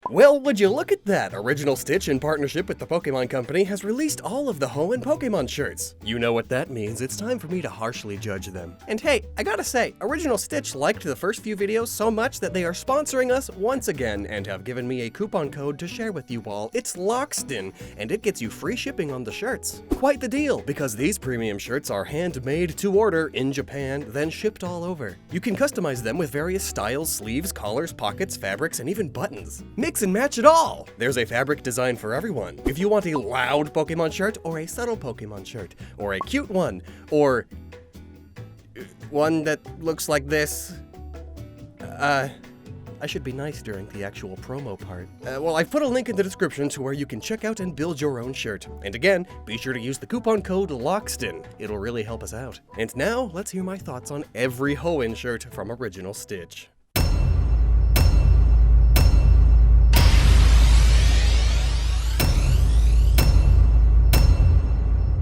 Well, would you look at that? Original Stitch, in partnership with the Pokemon Company, has released all of the Hoenn Pokemon shirts. You know what that means. It's time for me to harshly judge them. And hey, I gotta say, Original Stitch liked the first few videos so much that they are sponsoring us once again and have given me a coupon code to share with you all. It's Loxton, and it gets you free shipping on the shirts. Quite the deal, because these premium shirts are handmade to order in Japan, then shipped all over. You can customize them with various styles, sleeves, collars, pockets, fabrics, and even buttons. Mix and match it all! There's a fabric design for everyone. If you want a loud Pokemon shirt, or a subtle Pokemon shirt, or a cute one, or one that looks like this. I should be nice during the actual promo part. Well, I've put a link in the description to where you can check out and build your own shirt. And again, be sure to use the coupon code LOXTON. It'll really help us out. And now, let's hear my thoughts on every Hoenn shirt from Original Stitch.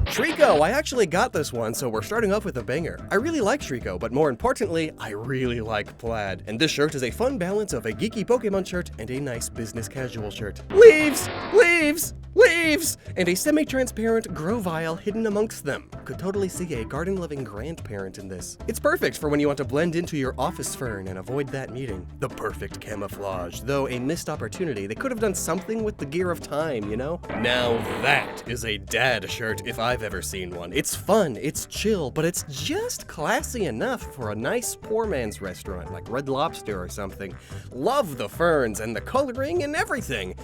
Trico! I actually got this one, so we're starting off with a banger. I really like Trico, but more importantly, I really like plaid. And this shirt is a fun balance of a geeky Pokemon shirt and a nice business casual shirt. Leaves! Leaves! Leaves! And a semi-transparent Grovyle hidden amongst them. Could totally see a garden-loving grandparent in this. It's perfect for when you want to blend into your office fern and avoid that meeting. The perfect camouflage, though a missed opportunity. They could have done something with the Gear of Time, you know? Now that is a dad shirt if I've ever seen one. It's fun, it's chill, but it's just classy enough for a nice poor man's restaurant like Red Lobster or something. Love the ferns and the coloring and everything.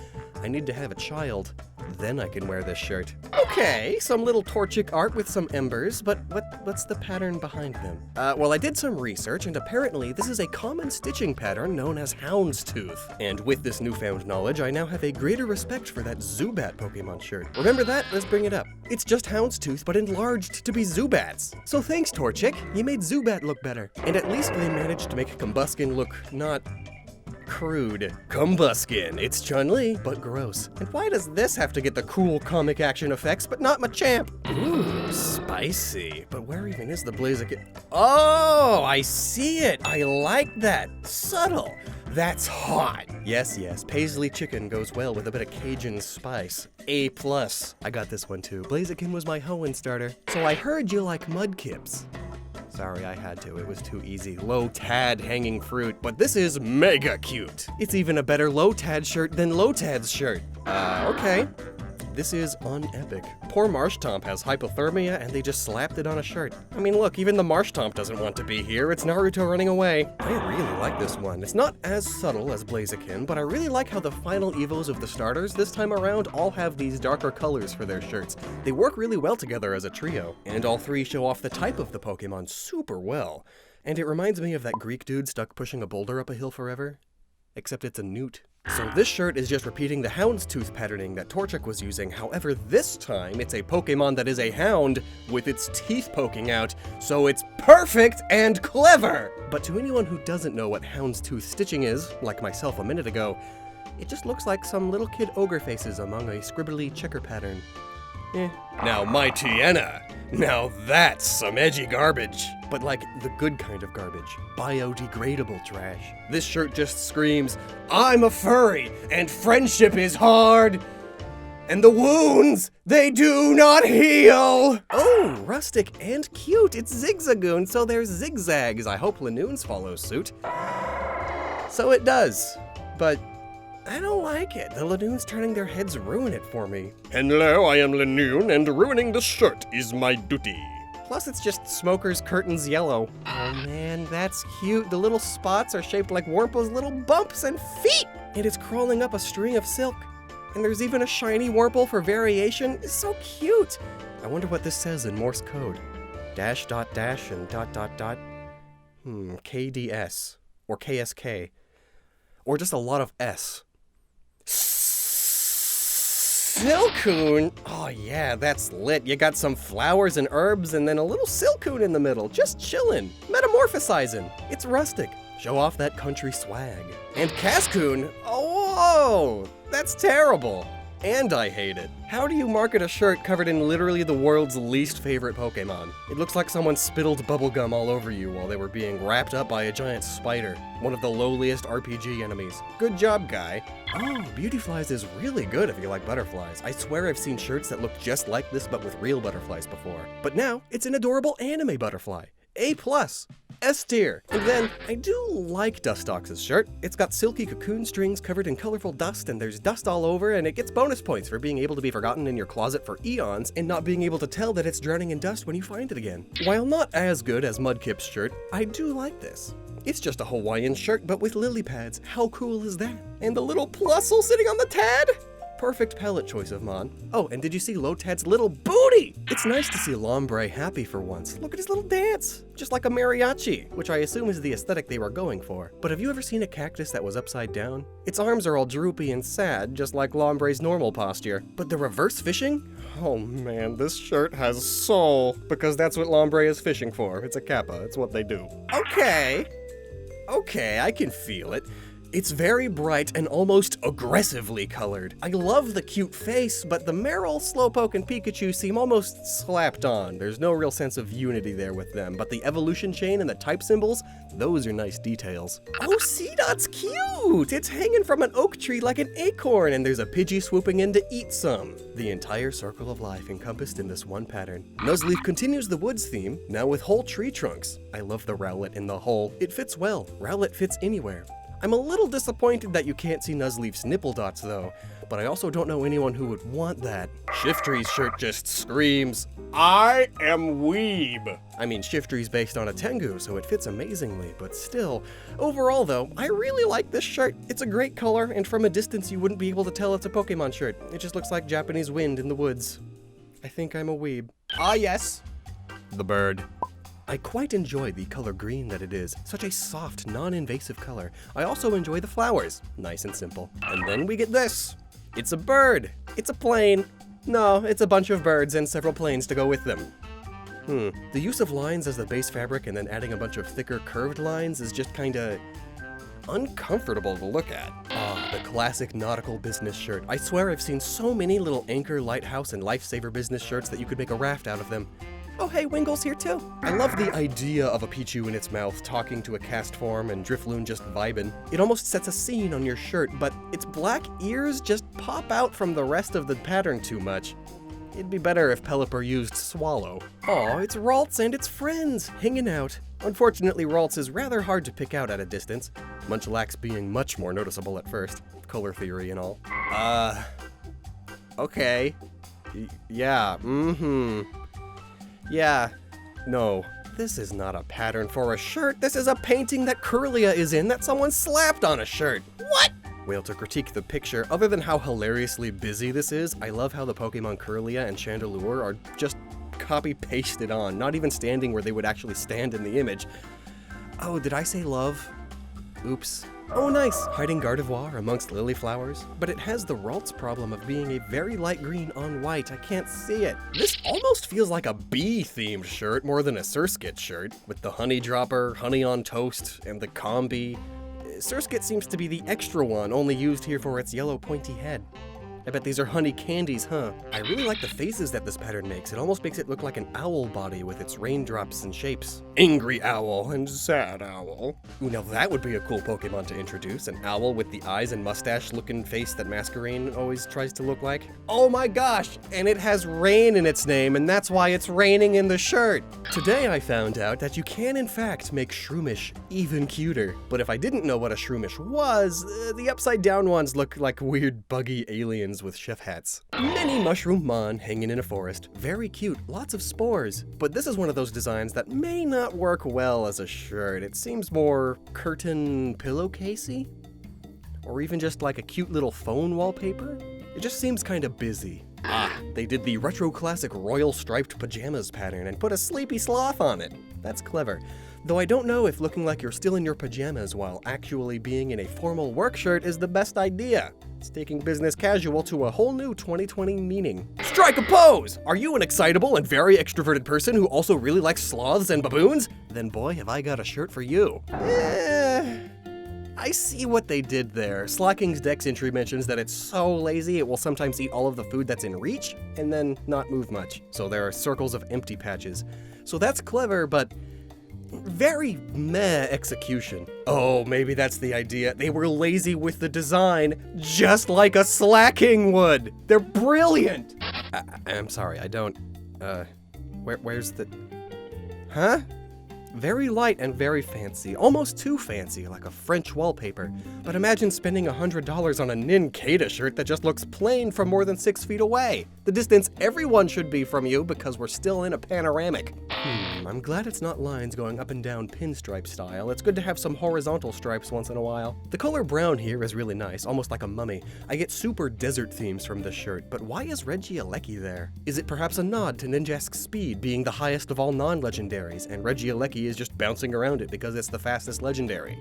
I need to have a child. Then I can wear this shirt. Okay, some little Torchic art with some embers, but what's the pattern behind them? Well, I did some research, and apparently this is a common stitching pattern known as Houndstooth. And with this newfound knowledge, I now have a greater respect for that Zubat Pokemon shirt. Remember that? Let's bring it up. It's just Houndstooth, but enlarged to be Zubats. So thanks, Torchic. You made Zubat look better. And at least they managed to make Combuskin look not crude. Combuskin. It's Chun-Li, but gross. And why does this have to get the cool comic action effects, but not Machamp? Ooh, spicy. But where even is the Blaziken? Oh, I see it. I like that. Subtle. That's hot. Yes, Paisley chicken goes well with a bit of Cajun spice. A+. I got this one too. Blaziken was my Hoenn starter. So I heard you like Mudkips. Sorry, I had to. It was too easy. Low-tad hanging fruit, but this is mega cute. It's even a better Low-tad shirt than Low-tad's shirt. Okay. This is unepic. Poor Marshtomp has hypothermia and they just slapped it on a shirt. I mean, look, even the Marshtomp doesn't want to be here. It's Naruto running away. I really like this one. It's not as subtle as Blaziken, but I really like how the final evos of the starters this time around all have these darker colors for their shirts. They work really well together as a trio, and all three show off the type of the Pokemon super well. And it reminds me of that Greek dude stuck pushing a boulder up a hill forever, except it's a newt. So this shirt is just repeating the Houndstooth patterning that Torchic was using, however this time it's a Pokemon that is a hound with its teeth poking out, so it's perfect and clever! But to anyone who doesn't know what Houndstooth stitching is, like myself a minute ago, it just looks like some little kid ogre faces among a scribbly checker pattern. Now my Tiana! Now that's some edgy garbage! But like the good kind of garbage. Biodegradable trash. This shirt just screams, I'm a furry, and friendship is hard! And the wounds, they do not heal! Oh, rustic and cute! It's Zigzagoon, so there's zigzags. I hope Lanoons follows suit. So it does, but I don't like it. The Lanoons turning their heads ruin it for me. Hello, I am Lanoon, and ruining the shirt is my duty. Plus, it's just Smoker's Curtains yellow. Oh man, that's cute. The little spots are shaped like Wurmple's little bumps and feet! And it's crawling up a string of silk. And there's even a shiny Wurmple for variation. It's so cute! I wonder what this says in Morse code. Dash, dot, dash, and dot, dot, dot. KDS. Or KSK. Or just a lot of S. Silcoon! Oh yeah, that's lit. You got some flowers and herbs and then a little Silcoon in the middle, just chillin', metamorphosizing. It's rustic. Show off that country swag. And Cascoon, oh, whoa, that's terrible. and I hate it. How do you market a shirt covered in literally the world's least favorite Pokemon? It looks like someone spittled bubblegum all over you while they were being wrapped up by a giant spider, one of the lowliest RPG enemies. Good job, guy. Oh, Beautyflies is really good if you like butterflies. I swear I've seen shirts that look just like this but with real butterflies before. But now, it's an adorable anime butterfly. A+, S tier. And then, I do like Dustox's shirt. It's got silky cocoon strings covered in colorful dust, and there's dust all over, and it gets bonus points for being able to be forgotten in your closet for eons and not being able to tell that it's drowning in dust when you find it again. While not as good as Mudkip's shirt, I do like this. It's just a Hawaiian shirt, but with lily pads. How cool is that? And the little plusle sitting on the tad? Perfect palette choice of Mon. Oh, and did you see Lotad's little booty? It's nice to see Lombre happy for once. Look at his little dance. Just like a mariachi, which I assume is the aesthetic they were going for. But have you ever seen a cactus that was upside down? Its arms are all droopy and sad, just like Lombre's normal posture. But the reverse fishing? Oh man, this shirt has soul, because that's what Lombre is fishing for. It's a kappa, it's what they do. Okay, I can feel it. It's very bright and almost aggressively colored. I love the cute face, but the Meryl, Slowpoke, and Pikachu seem almost slapped on. There's no real sense of unity there with them, but the evolution chain and the type symbols, those are nice details. Oh, Seedot's cute! It's hanging from an oak tree like an acorn, and there's a Pidgey swooping in to eat some. The entire circle of life encompassed in this one pattern. Nuzleaf continues the woods theme, now with whole tree trunks. I love the Rowlet in the hole. It fits well. Rowlet fits anywhere. I'm a little disappointed that you can't see Nuzleaf's nipple dots though, but I also don't know anyone who would want that. Shiftry's shirt just screams, I am weeb. I mean, Shiftry's based on a Tengu, so it fits amazingly, but still. Overall though, I really like this shirt. It's a great color, and from a distance you wouldn't be able to tell it's a Pokemon shirt. It just looks like Japanese wind in the woods. I think I'm a weeb. Ah yes, the bird. I quite enjoy the color green that it is, such a soft, non-invasive color. I also enjoy the flowers, nice and simple. And then we get this. It's a bird. It's a plane. No, it's a bunch of birds and several planes to go with them. The use of lines as the base fabric and then adding a bunch of thicker curved lines is just kinda uncomfortable to look at. Ah, the classic nautical business shirt. I swear I've seen so many little anchor, lighthouse, and lifesaver business shirts that you could make a raft out of them. Oh hey, Wingle's here too. I love the idea of a Pichu in its mouth talking to a cast form and Drifloon just vibing. It almost sets a scene on your shirt, but its black ears just pop out from the rest of the pattern too much. It'd be better if Pelipper used Swallow. Aw, it's Ralts and its friends, hanging out. Unfortunately, Ralts is rather hard to pick out at a distance, Munchlax being much more noticeable at first, color theory and all. Okay. Yeah, Yeah, no. This is not a pattern for a shirt. This is a painting that Kirlia is in that someone slapped on a shirt. What? Well, to critique the picture, other than how hilariously busy this is, I love how the Pokemon Kirlia and Chandelure are just copy-pasted on, not even standing where they would actually stand in the image. Oh, did I say love? Oops. Oh nice, hiding Gardevoir amongst lily flowers, but it has the Ralts problem of being a very light green on white. I can't see it. This almost feels like a bee-themed shirt more than a Surskit shirt, with the honey dropper, honey on toast, and the combi. Surskit seems to be the extra one, only used here for its yellow pointy head. I bet these are honey candies, huh? I really like the faces that this pattern makes. It almost makes it look like an owl body with its raindrops and shapes. Angry owl and sad owl. Ooh, now that would be a cool Pokemon to introduce. An owl with the eyes and mustache-looking face that Masquerain always tries to look like. Oh my gosh! And it has rain in its name, and that's why it's raining in the shirt. Today I found out that you can in fact make Shroomish even cuter. But if I didn't know what a Shroomish was, the upside-down ones look like weird buggy aliens with chef hats. Mini Mushroom Mon hanging in a forest. Very cute, lots of spores. But this is one of those designs that may not work well as a shirt. It seems more curtain pillowcasey? Or even just like a cute little phone wallpaper? It just seems kind of busy. Ah, they did the retro classic royal striped pajamas pattern and put a sleepy sloth on it. That's clever. Though I don't know if looking like you're still in your pajamas while actually being in a formal work shirt is the best idea. It's taking business casual to a whole new 2020 meaning. Strike a pose! Are you an excitable and very extroverted person who also really likes sloths and baboons? Then boy, have I got a shirt for you. I see what they did there. Slacking's Dex entry mentions that it's so lazy it will sometimes eat all of the food that's in reach, and then not move much. So there are circles of empty patches. So that's clever, but very meh execution. Oh, maybe that's the idea. They were lazy with the design, just like a Slacking would. They're brilliant! I'm sorry, I don't... where's the... Huh? Very light and very fancy, almost too fancy, like a French wallpaper. But imagine spending $100 on a Ninkata shirt that just looks plain from more than 6 feet away. The distance everyone should be from you because we're still in a panoramic. I'm glad it's not lines going up and down pinstripe style. It's good to have some horizontal stripes once in a while. The color brown here is really nice, almost like a mummy. I get super desert themes from this shirt, but why is Regieleki there? Is it perhaps a nod to Ninjask's speed being the highest of all non-legendaries, and Regieleki is just bouncing around it because it's the fastest legendary?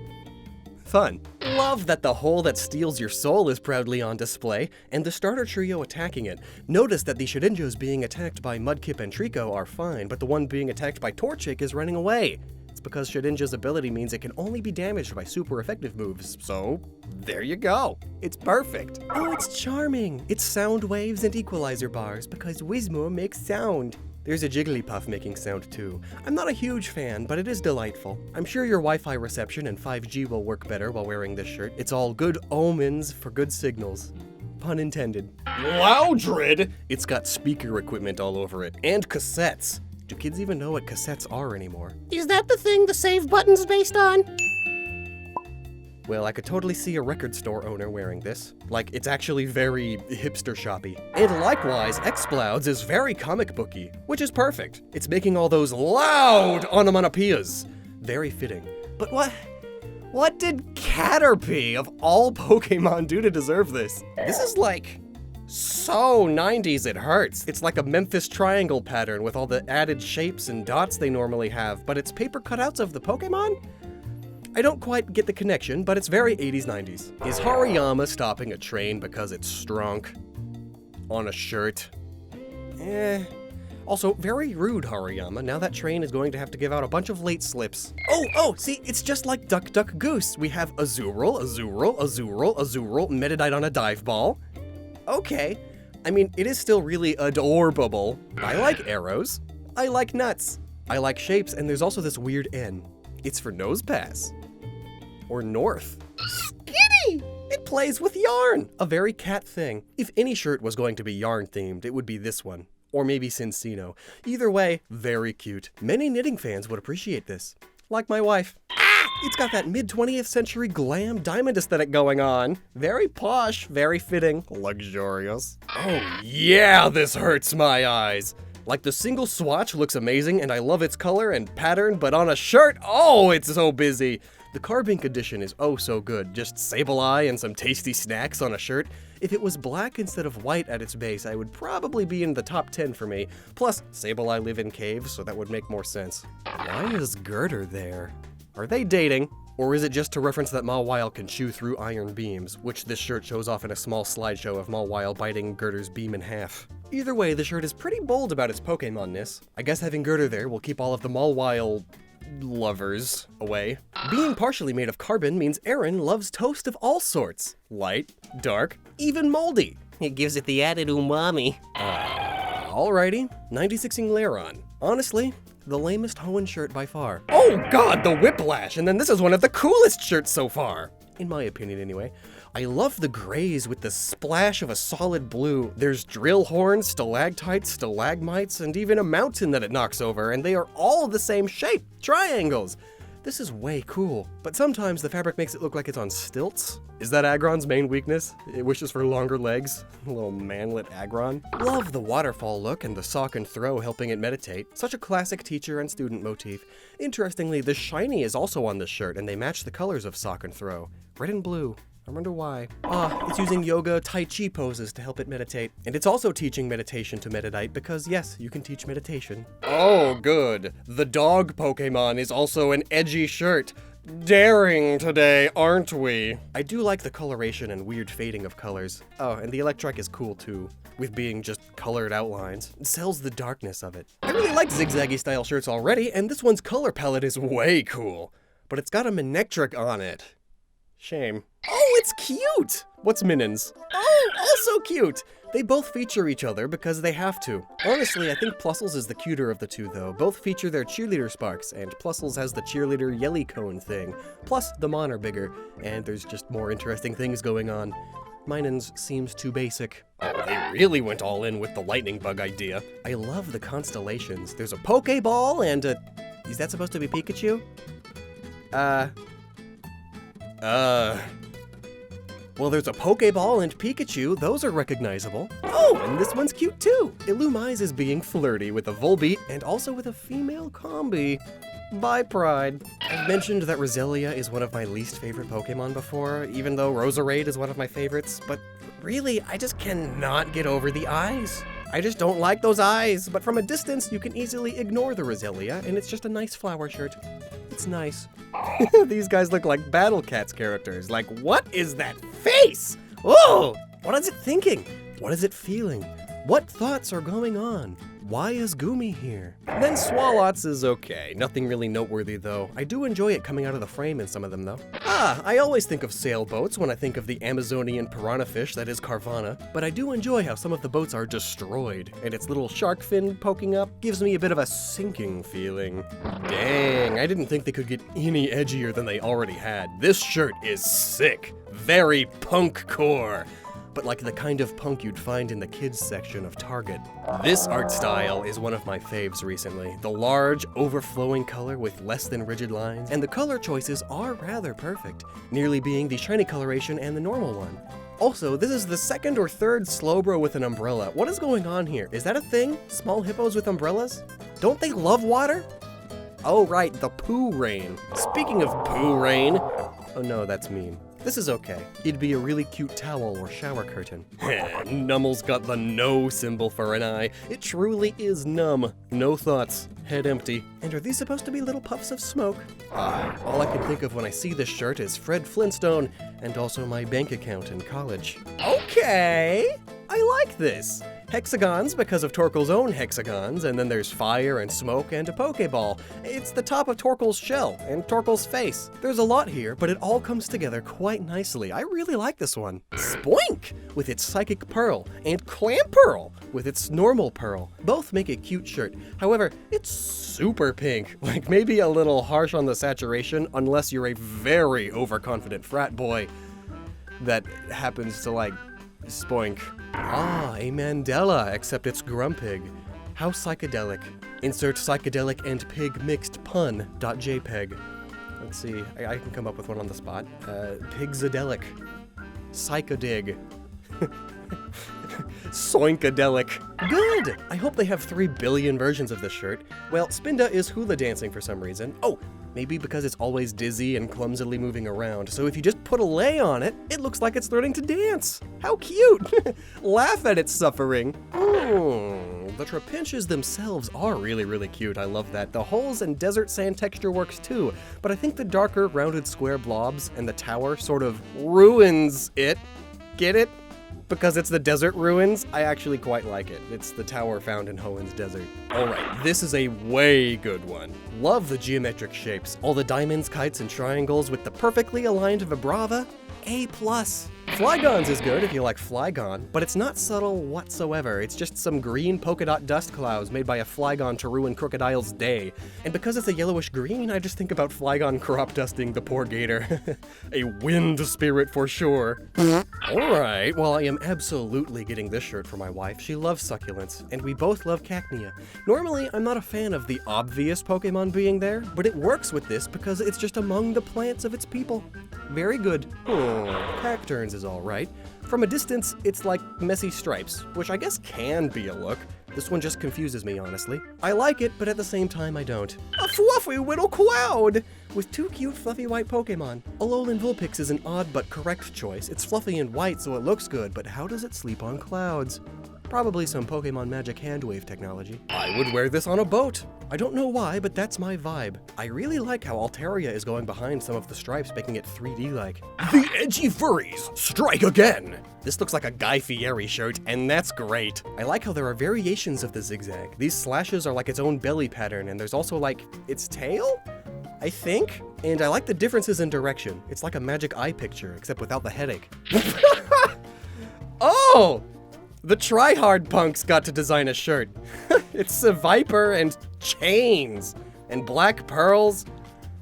Fun. Love that the hole that steals your soul is proudly on display, and the starter trio attacking it. Notice that the Shedinjos being attacked by Mudkip and Trico are fine, but the one being attacked by Torchic is running away. It's because Shedinja's ability means it can only be damaged by super effective moves, so there you go. It's perfect. Oh, it's charming. It's sound waves and equalizer bars, because Wizmo makes sound. There's a Jigglypuff making sound too. I'm not a huge fan, but it is delightful. I'm sure your Wi-Fi reception and 5G will work better while wearing this shirt. It's all good omens for good signals. Pun intended. Loudred! It's got speaker equipment all over it, and cassettes. Do kids even know what cassettes are anymore? Is that the thing the save button's based on? Well, I could totally see a record store owner wearing this. Like, it's actually very hipster shoppy. And likewise, Xplouds is very comic booky, which is perfect. It's making all those loud onomatopoeias. Very fitting. But what did Caterpie of all Pokemon do to deserve this? This is like so 90s it hurts. It's like a Memphis triangle pattern with all the added shapes and dots they normally have, but it's paper cutouts of the Pokemon? I don't quite get the connection, but it's very 80s, 90s. Is Hariyama stopping a train because it's strunk? On a shirt? Also, very rude, Hariyama. Now that train is going to have to give out a bunch of late slips. Oh, see, it's just like Duck Duck Goose. We have Azurill, Meditite on a dive ball. Okay. I mean, it is still really adorable. I like arrows. I like nuts. I like shapes, and there's also this weird N. It's for nose pass. Or north. Skitty! It plays with yarn! A very cat thing. If any shirt was going to be yarn themed, it would be this one. Or maybe Cincino. Either way, very cute. Many knitting fans would appreciate this. Like my wife. It's got that mid-20th century glam diamond aesthetic going on. Very posh, very fitting, luxurious. Oh yeah, this hurts my eyes. Like, the single swatch looks amazing, and I love its color and pattern, but on a shirt, oh, it's so busy. The Carbink edition is oh so good. Just Sableye and some tasty snacks on a shirt. If it was black instead of white at its base, I would probably be in the top 10 for me. Plus, Sableye live in caves, so that would make more sense. Why is Girder there? Are they dating? Or is it just to reference that Mawile can chew through iron beams, which this shirt shows off in a small slideshow of Mawile biting Girder's beam in half? Either way, the shirt is pretty bold about its Pokemon-ness. I guess having Girder there will keep all of the Mawile lovers away. Being partially made of carbon means Aaron loves toast of all sorts. Light, dark, even moldy. It gives it the added umami. Alrighty, 96ing Lairon. Honestly, the lamest Hoenn shirt by far. Oh god, the whiplash! And then this is one of the coolest shirts so far! In my opinion, anyway. I love the grays with the splash of a solid blue. There's drill horns, stalactites, stalagmites, and even a mountain that it knocks over, and they are all the same shape, triangles. This is way cool, but sometimes the fabric makes it look like it's on stilts. Is that Aggron's main weakness? It wishes for longer legs? A little manlet Aggron. Love the waterfall look and the sock and throw helping it meditate. Such a classic teacher and student motif. Interestingly, the shiny is also on this shirt, and they match the colors of sock and throw. Red and blue. I wonder why. It's using yoga Tai Chi poses to help it meditate. And it's also teaching meditation to Meditite because yes, you can teach meditation. Oh, good. The dog Pokemon is also an edgy shirt. Daring today, aren't we? I do like the coloration and weird fading of colors. Oh, and the Electrike is cool too, with being just colored outlines. It sells the darkness of it. I really like zigzaggy style shirts already, and this one's color palette is way cool. But it's got a Manectric on it. Shame. Oh, it's cute! What's Minon's? Oh, also cute! They both feature each other because they have to. Honestly, I think Plusles is the cuter of the two though. Both feature their cheerleader sparks, and Plusles has the cheerleader yelly cone thing. Plus, the Mon are bigger, and there's just more interesting things going on. Minon's seems too basic. Oh, they really went all in with the lightning bug idea. I love the constellations. There's a Pokeball and a... Is that supposed to be Pikachu? Well, there's a Pokeball and Pikachu. Those are recognizable. Oh, and this one's cute too. Illumise is being flirty with a Volbeat and also with a female combi. Bye, Pride. I've mentioned that Roselia is one of my least favorite Pokemon before, even though Roserade is one of my favorites, but really, I just cannot get over the eyes. I just don't like those eyes, but from a distance, you can easily ignore the Roselia, and it's just a nice flower shirt. It's nice. These guys look like Battle Cats characters. Like, what is that face? Oh! What is it thinking? What is it feeling? What thoughts are going on? Why is Goomy here? Then Swalot's is okay. Nothing really noteworthy though. I do enjoy it coming out of the frame in some of them though. I always think of sailboats when I think of the Amazonian piranha fish that is Carvana, but I do enjoy how some of the boats are destroyed, and its little shark fin poking up gives me a bit of a sinking feeling. Dang, I didn't think they could get any edgier than they already had. This shirt is sick. Very punk core. But like the kind of punk you'd find in the kids section of Target. This art style is one of my faves recently. The large, overflowing color with less than rigid lines, and the color choices are rather perfect, nearly being the shiny coloration and the normal one. Also, this is the second or third Slowbro with an umbrella. What is going on here? Is that a thing? Small hippos with umbrellas? Don't they love water? Oh right, the poo rain. Speaking of poo rain, oh no, that's mean. This is okay. It'd be a really cute towel or shower curtain. Nummel's got the no symbol for an eye. It truly is numb. No thoughts. Head empty. And are these supposed to be little puffs of smoke? All I can think of when I see this shirt is Fred Flintstone and also my bank account in college. Okay, I like this. Hexagons because of Torkoal's own hexagons, and then there's fire and smoke and a Pokeball. It's the top of Torkoal's shell and Torkoal's face. There's a lot here, but it all comes together quite nicely. I really like this one. Spoink with its Psychic Pearl and Clamperl with its normal pearl. Both make a cute shirt. However, it's super pink, like maybe a little harsh on the saturation unless you're a very overconfident frat boy that happens to like spoink. A Mandela, except it's Grumpig. How psychedelic. Insert psychedelic and pig mixed pun.jpg. Let's see, I can come up with one on the spot. Pigzadelic. Psychodig. Soinkadelic. Good! I hope they have 3 billion versions of this shirt. Well, Spinda is hula dancing for some reason. Oh, maybe because it's always dizzy and clumsily moving around, so if you just put a lei on it, it looks like it's learning to dance. How cute! Laugh at its suffering. The Trapinches themselves are really cute. I love that. The holes and desert sand texture works too, but I think the darker, rounded square blobs and the tower sort of ruins it. Get it? Because it's the desert ruins, I actually quite like it. It's the tower found in Hoenn's desert. Alright, this is a way good one. Love the geometric shapes. All the diamonds, kites, and triangles with the perfectly aligned Vibrava. A+. Flygon's is good if you like Flygon, but it's not subtle whatsoever. It's just some green polka dot dust clouds made by a Flygon to ruin Crocodile's day. And because it's a yellowish green, I just think about Flygon crop dusting the poor gator. A wind spirit for sure. Alright, well I am absolutely getting this shirt for my wife. She loves succulents, and we both love Cacnea. Normally, I'm not a fan of the obvious Pokemon being there, but it works with this because it's just among the plants of its people. Very good. Cacturns is alright. From a distance, it's like messy stripes, which I guess can be a look. This one just confuses me, honestly. I like it, but at the same time, I don't. A fluffy little cloud! With 2 cute fluffy white Pokemon. Alolan Vulpix is an odd but correct choice. It's fluffy and white, so it looks good, but how does it sleep on clouds? Probably some Pokemon Magic Handwave technology. I would wear this on a boat. I don't know why, but that's my vibe. I really like how Altaria is going behind some of the stripes, making it 3D-like. The edgy furries strike again! This looks like a Guy Fieri shirt, and that's great. I like how there are variations of the zigzag. These slashes are like its own belly pattern, and there's also like its tail? I think? And I like the differences in direction. It's like a magic eye picture, except without the headache. Oh! The try-hard punks got to design a shirt. It's a viper and chains and black pearls.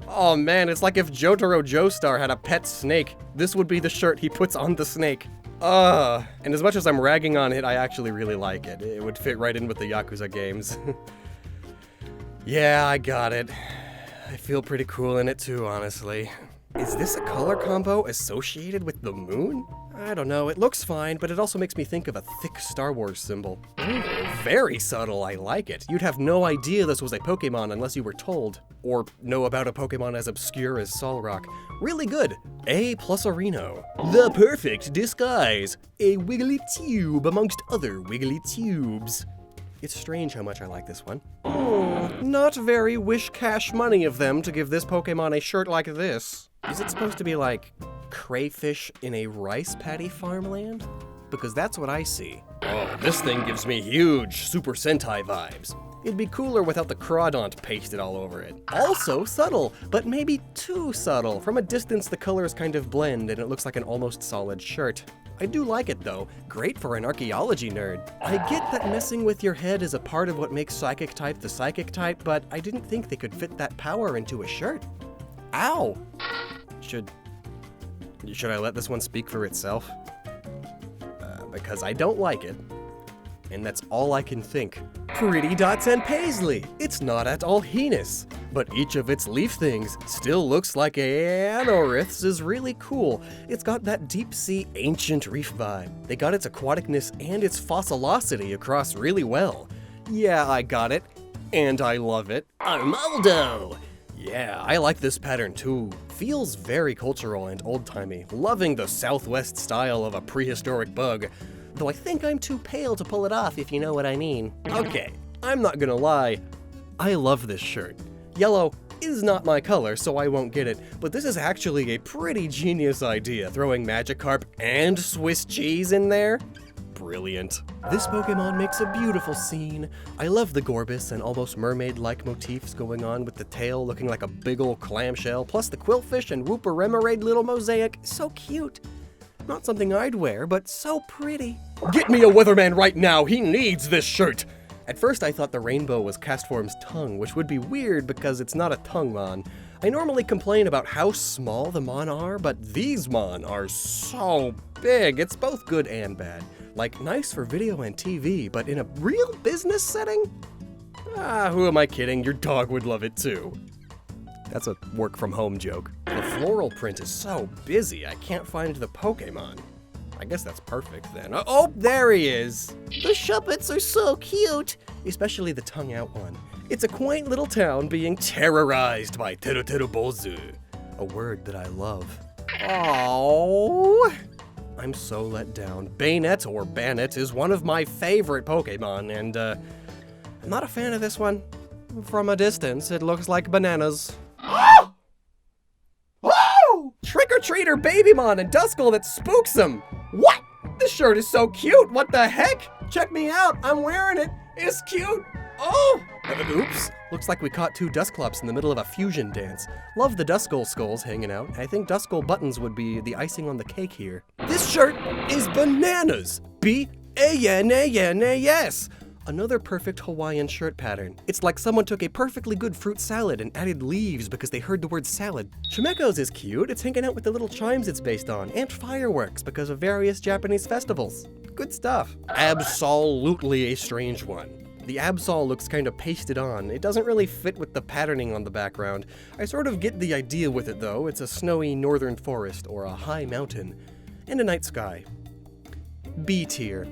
Oh man, it's like if Jotaro Joestar had a pet snake. This would be the shirt he puts on the snake. And as much as I'm ragging on it, I actually really like it. It would fit right in with the Yakuza games. Yeah, I got it. I feel pretty cool in it too, honestly. Is this a color combo associated with the moon? I don't know, it looks fine, but it also makes me think of a thick Star Wars symbol. Ooh, very subtle, I like it. You'd have no idea this was a Pokemon unless you were told, or know about a Pokemon as obscure as Solrock. Really good. A plus a Reno. The perfect disguise. A wiggly tube amongst other wiggly tubes. It's strange how much I like this one. Not very wish cash money of them to give this Pokemon a shirt like this. Is it supposed to be like crayfish in a rice paddy farmland? Because that's what I see. Oh, this thing gives me huge Super Sentai vibes. It'd be cooler without the Crawdont pasted all over it. Also subtle, but maybe too subtle. From a distance, the colors kind of blend and it looks like an almost solid shirt. I do like it though. Great for an archaeology nerd. I get that messing with your head is a part of what makes Psychic type the Psychic type, but I didn't think they could fit that power into a shirt. Ow! Should I let this one speak for itself? Because I don't like it, and that's all I can think. Pretty Dots and Paisley! It's not at all heinous, but each of its leaf things still looks like a Anorith's is really cool. It's got that deep-sea ancient reef vibe. They got its aquaticness and its fossilosity across really well. Yeah, I got it, and I love it. Armaldo! Yeah, I like this pattern too. Feels very cultural and old-timey, loving the Southwest style of a prehistoric bug. Though I think I'm too pale to pull it off, if you know what I mean. Okay, I'm not gonna lie, I love this shirt. Yellow is not my color, so I won't get it, but this is actually a pretty genius idea, throwing Magikarp and Swiss cheese in there. Brilliant. This Pokemon makes a beautiful scene. I love the Gorbis and almost mermaid-like motifs going on with the tail looking like a big ol' clamshell, plus the Quillfish and Wooper-Remoraid little mosaic. So cute. Not something I'd wear, but so pretty. Get me a Weatherman right now! He needs this shirt! At first I thought the rainbow was Castform's tongue, which would be weird because it's not a tongue mon. I normally complain about how small the mon are, but these mon are so big. It's both good and bad. Like, nice for video and TV, but in a real business setting? Who am I kidding? Your dog would love it too. That's a work from home joke. The floral print is so busy, I can't find the Pokemon. I guess that's perfect then. Oh, there he is! The Shuppets are so cute. Especially the tongue out one. It's a quaint little town being terrorized by Teruterubozu, a word that I love. Oh, I'm so let down. Bayonet or Bannet is one of my favorite Pokemon, and I'm not a fan of this one. From a distance, it looks like bananas. Oh! Trick-or-treater Babymon and Duskull that spooks him! What? This shirt is so cute! What the heck? Check me out! I'm wearing it! It's cute! Oh! Oops. Looks like we caught two Dusclops in the middle of a fusion dance. Love the Duskull skulls hanging out. I think Duskull buttons would be the icing on the cake here. This shirt is bananas! B-A-N-A-N-A-S! Another perfect Hawaiian shirt pattern. It's like someone took a perfectly good fruit salad and added leaves because they heard the word salad. Chimeko's is cute. It's hanging out with the little chimes it's based on, and fireworks because of various Japanese festivals. Good stuff. Absolutely a strange one. The Absol looks kind of pasted on. It doesn't really fit with the patterning on the background. I sort of get the idea with it though. It's a snowy northern forest or a high mountain. And a night sky. B tier.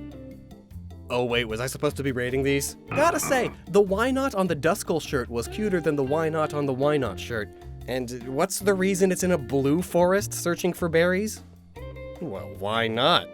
Oh wait, was I supposed to be rating these? Gotta say, the Why Not on the Duskull shirt was cuter than the Why Not on the Why Not shirt. And what's the reason it's in a blue forest searching for berries? Well, why not?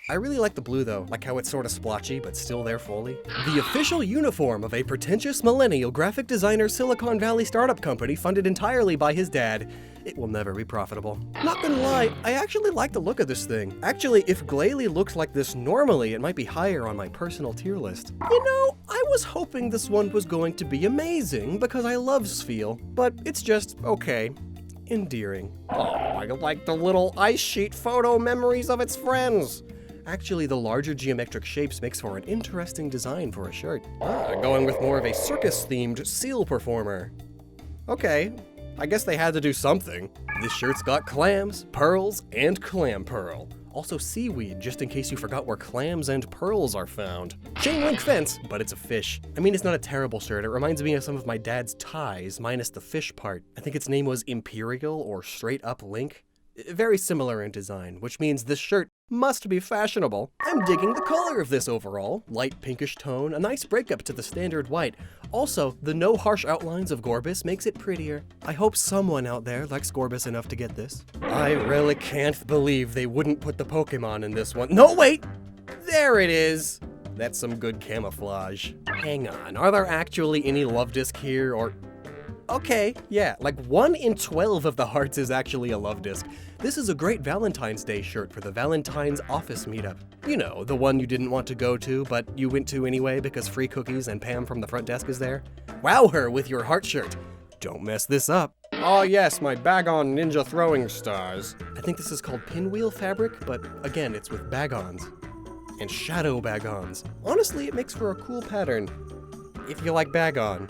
I really like the blue though, like how it's sort of splotchy, but still there fully. The official uniform of a pretentious millennial graphic designer Silicon Valley startup company funded entirely by his dad. It will never be profitable. Not gonna lie, I actually like the look of this thing. Actually, if Glalie looked like this normally, it might be higher on my personal tier list. You know, I was hoping this one was going to be amazing because I love Spheal, but it's just okay. Endearing. Oh, I like the little ice sheet photo memories of its friends. Actually, the larger geometric shapes makes for an interesting design for a shirt. Going with more of a circus-themed seal performer. Okay, I guess they had to do something. This shirt's got clams, pearls, and clam pearl. Also seaweed, just in case you forgot where clams and pearls are found. Chain link fence, but it's a fish. I mean, it's not a terrible shirt. It reminds me of some of my dad's ties, minus the fish part. I think its name was Imperial or Straight Up Link. Very similar in design, which means this shirt must be fashionable. I'm digging the color of this overall. Light pinkish tone, a nice breakup to the standard white. Also, the no harsh outlines of Gorbis makes it prettier. I hope someone out there likes Gorbis enough to get this. I really can't believe they wouldn't put the Pokemon in this one. No, wait! There it is! That's some good camouflage. Hang on, are there actually any love disc here, or... Okay, yeah, like 1 in 12 of the hearts is actually a love disc. This is a great Valentine's Day shirt for the Valentine's office meetup. You know, the one you didn't want to go to, but you went to anyway because free cookies and Pam from the front desk is there. Wow her with your heart shirt. Don't mess this up. Oh yes, my bag-on ninja throwing stars. I think this is called pinwheel fabric, but again, it's with bag-ons. And shadow bag-ons. Honestly, it makes for a cool pattern. If you like bag-on.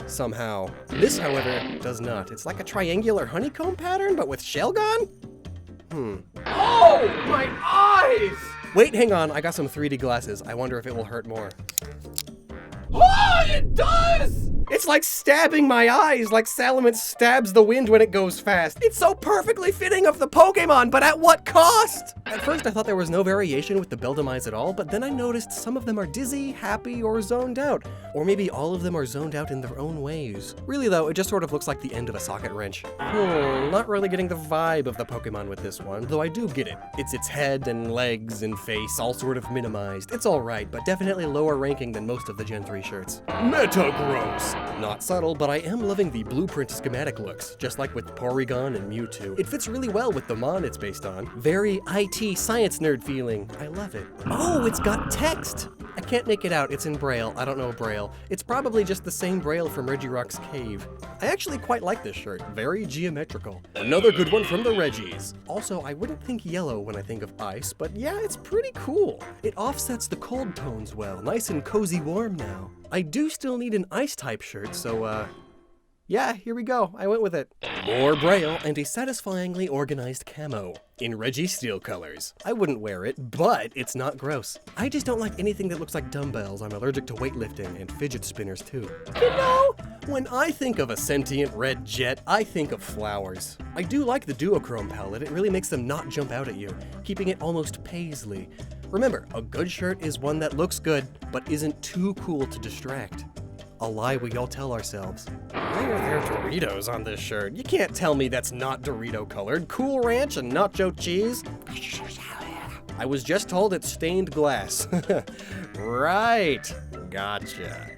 Somehow. This, however, does not. It's like a triangular honeycomb pattern, but with Shelgon? Oh, my eyes! Wait, hang on. I got some 3D glasses. I wonder if it will hurt more. Oh, it does! It's like stabbing my eyes, like Salamence stabs the wind when it goes fast. It's so perfectly fitting of the Pokemon, but at what cost? At first I thought there was no variation with the Beldemize at all, but then I noticed some of them are dizzy, happy, or zoned out. Or maybe all of them are zoned out in their own ways. Really though, it just sort of looks like the end of a socket wrench. Not really getting the vibe of the Pokemon with this one, though I do get it. It's its head and legs and face all sort of minimized. It's alright, but definitely lower ranking than most of the Gen 3 shirts. Metagross! Not subtle, but I am loving the blueprint schematic looks, just like with Porygon and Mewtwo. It fits really well with the Mon it's based on. Very IT science nerd feeling. I love it. Oh, it's got text! I can't make it out. It's in Braille. I don't know Braille. It's probably just the same Braille from Regirock's cave. I actually quite like this shirt. Very geometrical. Another good one from the Reggies. Also, I wouldn't think yellow when I think of ice, but yeah, it's pretty cool. It offsets the cold tones well. Nice and cozy warm now. I do still need an ice-type shirt, so, yeah, here we go. I went with it. More Braille and a satisfyingly organized camo in Registeel colors. I wouldn't wear it, but it's not gross. I just don't like anything that looks like dumbbells. I'm allergic to weightlifting and fidget spinners too. You know, when I think of a sentient red jet, I think of flowers. I do like the duochrome palette. It really makes them not jump out at you, keeping it almost paisley. Remember, a good shirt is one that looks good, but isn't too cool to distract. A lie we all tell ourselves. Why are there Doritos on this shirt? You can't tell me that's not Dorito colored. Cool Ranch and nacho cheese? I was just told it's stained glass. Right. Gotcha.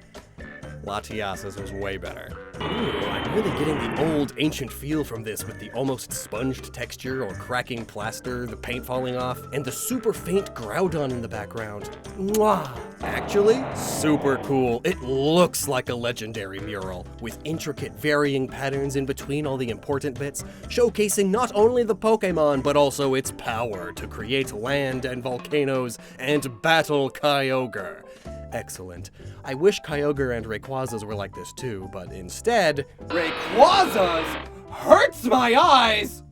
Latias's was way better. Ooh, I'm really getting the old ancient feel from this with the almost sponged texture or cracking plaster, the paint falling off, and the super faint Groudon in the background. Mwah! Actually, super cool. It looks like a legendary mural, with intricate varying patterns in between all the important bits, showcasing not only the Pokemon, but also its power to create land and volcanoes and battle Kyogre. Excellent. I wish Kyogre and Rayquazas were like this too, but instead... Rayquazas hurts my eyes!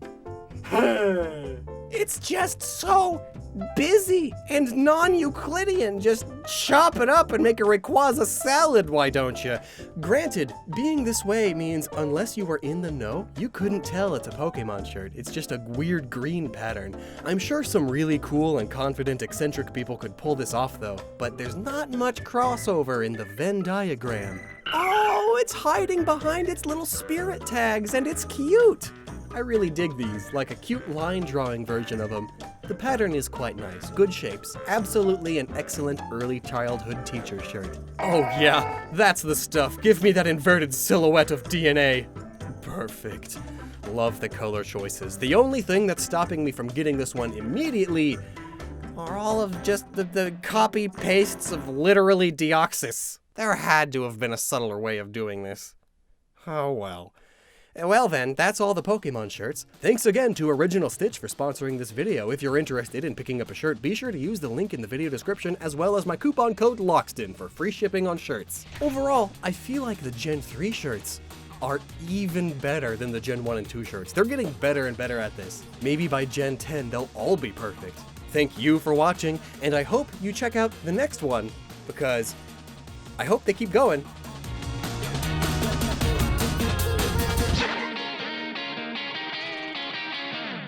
It's just so busy and non-Euclidean. Just chop it up and make a Rayquaza salad, why don't you? Granted, being this way means unless you were in the know, you couldn't tell it's a Pokemon shirt. It's just a weird green pattern. I'm sure some really cool and confident eccentric people could pull this off though, but there's not much crossover in the Venn diagram. Oh, it's hiding behind its little spirit tags and it's cute. I really dig these, like a cute line drawing version of them. The pattern is quite nice, good shapes, absolutely an excellent early childhood teacher shirt. Oh yeah, that's the stuff. Give me that inverted silhouette of DNA. Perfect. Love the color choices. The only thing that's stopping me from getting this one immediately are all of just the copy-pastes of literally Deoxys. There had to have been a subtler way of doing this. Oh well. Well then, that's all the Pokemon shirts. Thanks again to Original Stitch for sponsoring this video. If you're interested in picking up a shirt, be sure to use the link in the video description as well as my coupon code LOXTON for free shipping on shirts. Overall, I feel like the Gen 3 shirts are even better than the Gen 1 and 2 shirts. They're getting better and better at this. Maybe by Gen 10, they'll all be perfect. Thank you for watching, and I hope you check out the next one, because I hope they keep going.